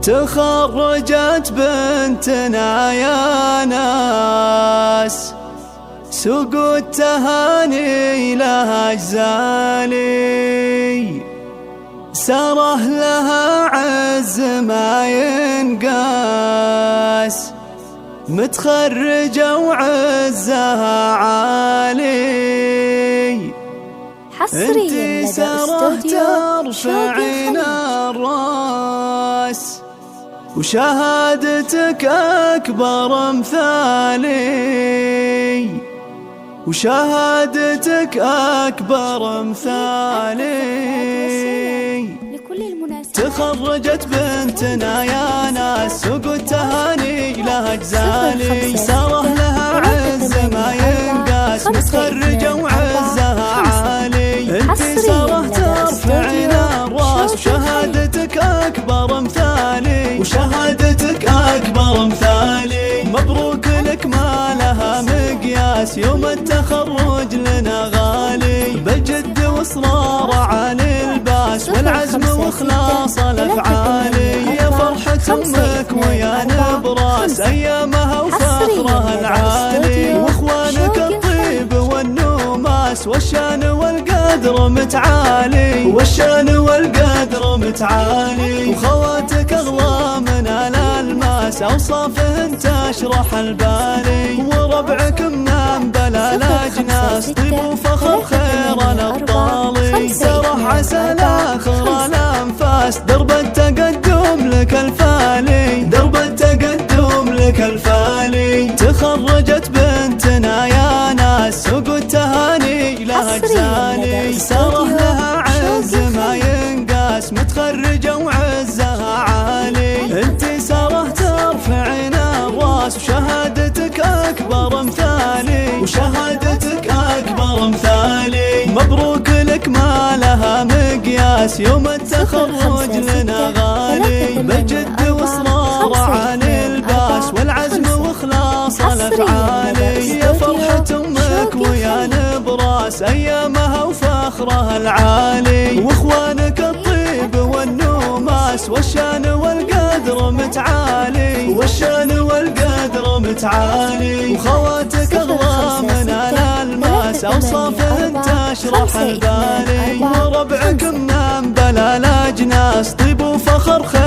تخرجت بنتنا يا ناس، سوق التهاني لها جزالي، سره لها عز ما ينقاس، متخرجة وعزها عالي. حصريا انتي سره ترفعين الراس، وشهادتك أكبر مثالي، وشهادتك أكبر مثالي. تخرجت بنتنا يا ناس، سوق التهاني لها جزالي، سره لها عز ما ينقاس، متخرجة وعزها عالي. انتي سره ترفعين الراس، وشهادتك أكبر مثالي، وشهادتك أكبر مثالي. مبروك لك ما لها مقياس، يوم التخرج لنا غالي، بجد واصرار على الباس، والعزم واخلاص الافعالي. يا فرحة امك ويا نبراس، ايامها وفخرها العالي، واخوانك الطيب والنوماس، والشان والقدر متعالي، والشان والقدر متعالي. وخواتك اغلى من الالماس، اوصافهن تشرح البالي، وربعك من بلا الاجناس، طيب وفخر خير الابطال. سرح عسى لاخر الانفاس، درب التقدم لك الفالي، درب التقدم لك الفالي. تخرجت بنتنا يا ناس، سوق التهاني لها جزالي، سره لها عز ما ينقاس، متخرجة وعزها عالي. انتي سره ترفعين الراس، وشهادتك أكبر مثالي، وشهادتك أكبر مثالي. مبروك لك ما لها مقياس، يوم التخرج لنا غالي، بجد واصرار على الباس، والعزم واخلاص الافعالي. يا فرحة امك ويا نبراس، ايامها وفخرها العالي، واخوانك الطيب والنوماس، والشان والقدر متعالي، والشان والقدر متعالي. وخواتك اغلى من الالماس، اوصافهن تشرح البالي، وربعك من بلا الاجناس، طيب وفخر خير